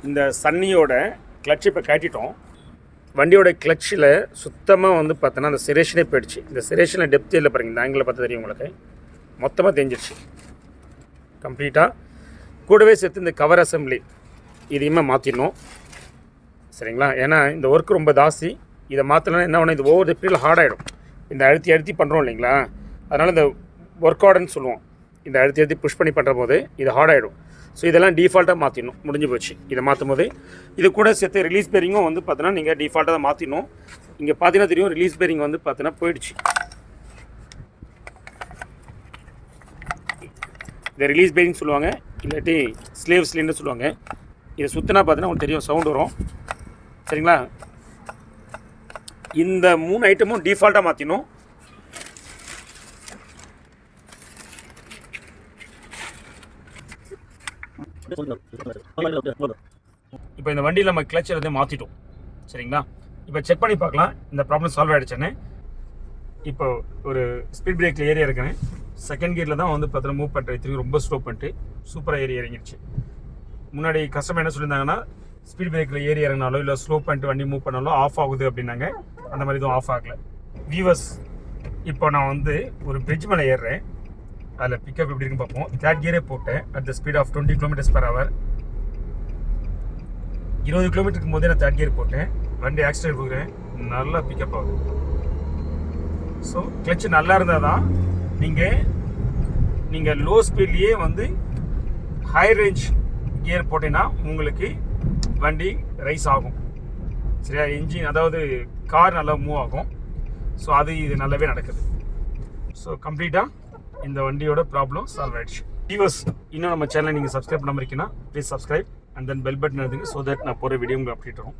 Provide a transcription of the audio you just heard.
இந்த சன்னியோட கிளட்ச் இப்போ காட்டிட்டோம். வண்டியோட கிளட்சில் சுத்தமாக வந்து பார்த்தோன்னா அந்த சிரேஷனே போயிடுச்சு. இந்த சிரேஷனில் டெப்த் இல்லை பாருங்கள், இந்த ஆங்கிளில் பார்த்து தெரியும் உங்களுக்கு, மொத்தமாக தெரிஞ்சிருச்சு கம்ப்ளீட்டாக. கூடவே சேர்த்து இந்த கவர் அசம்பிளி இதையுமே மாற்றிடணும் சரிங்களா. ஏன்னா இந்த ஒர்க் ரொம்ப ஜாஸ்தி, இதை மாற்றலாம் என்ன ஒன்று, இது ஒவ்வொரு பீரியட் ஹார்ட் ஆகிடும். இந்த அழுத்தி பண்ணுறோம் இல்லைங்களா, அதனால் இந்த ஒர்க் ஆர்டர்னு சொல்லுவோம். இந்த அழுத்தி புஷ் பண்ணி பண்ணுற போது இது ஹார்ட் ஆகிடும். ஸோ இதெல்லாம் டிஃபால்ட்டாக மாற்றிடணும், முடிஞ்சு போச்சு. இதை மாற்றும் போது இது கூட சேர்த்து ரிலீஸ் பேரிங்கும் வந்து பார்த்தீங்கன்னா நீங்கள் டிஃபால்ட்டாக தான் மாற்றிடணும். இங்கே பார்த்தீங்கன்னா தெரியும், ரிலீஸ் பேரிங் வந்து பார்த்தீங்கன்னா போயிடுச்சு. இதை ரிலீஸ் பேரிங் சொல்லுவாங்க, இல்லாட்டி ஸ்லேவ் சிலிண்டர் சொல்லுவாங்க. இதை சுற்றினா பார்த்தீங்கன்னா உங்களுக்கு தெரியும், சவுண்ட் வரும் சரிங்களா. இந்த 3 ஐட்டமும் டிஃபால்ட்டாக மாற்றிடணும். இப்போ இந்த வண்டியில் நம்ம கிளட்ச் எல்லாத்தையும் மாற்றிட்டோம் சரிங்களா. இப்போ செக் பண்ணி பார்க்கலாம் இந்த ப்ராப்ளம் சால்வ் ஆகிடுச்சேன்னு. இப்போ ஒரு ஸ்பீட் பிரேக்கில் ஏரியா இருக்கேன், செகண்ட் கியரில் தான் வந்து பார்த்தீங்கன்னா மூவ் பண்ணுறேன். திரும்பி ரொம்ப ஸ்லோ பண்ணிட்டு சூப்பராக ஏறி இறங்கிடுச்சு. முன்னாடி கஸ்டமர் என்ன சொல்லியிருந்தாங்கன்னா, ஸ்பீட் பிரேக்கில் ஏறி இறங்கினாலோ இல்லை ஸ்லோ பண்ணிட்டு வண்டி மூவ் பண்ணாலோ ஆஃப் ஆகுது அப்படின்னாங்க. அந்த மாதிரி எதுவும் ஆஃப் ஆகலை. வியூவர்ஸ், இப்போ நான் வந்து ஒரு பிரிட்ஜ் மேலே ஏறுறேன், அதில் பிக்கப் எப்படி இருக்குன்னு பார்ப்போம். தேர்ட் கியரே போட்டேன் at the speed of 20 km/h. 20 கிலோமீட்டருக்கு போதே நான் தேர்ட் கியர் போட்டேன், வண்டி ஆக்சிடென்ட் கொடுக்குறேன், நல்லா பிக்கப் ஆகுது. ஸோ கிளட்ச் நல்லா இருந்தால் தான் நீங்கள் லோ ஸ்பீட்லேயே வந்து ஹை ரேஞ்ச் கியர் போட்டீங்கன்னா உங்களுக்கு வண்டி ரைஸ் ஆகும் சரியா. இன்ஜின் அதாவது கார் நல்லா மூவ் ஆகும். ஸோ இது நல்லாவே நடக்குது. ஸோ கம்ப்ளீட்டாக இந்த வண்டியோட ப்ராப்ளம் சால்வ் ஆயிடுச்சு. வியூவர்ஸ், இன்னும் நம்ம சேனலை நீங்கள் சப்ஸ்கிரைப் பண்ணாமல் இருக்கீங்கன்னா please subscribe and then bell button எடுத்துங்க. ஸோ தட் நான் போகிற வீடியோ உங்களுக்கு அப்டேட் வரும்.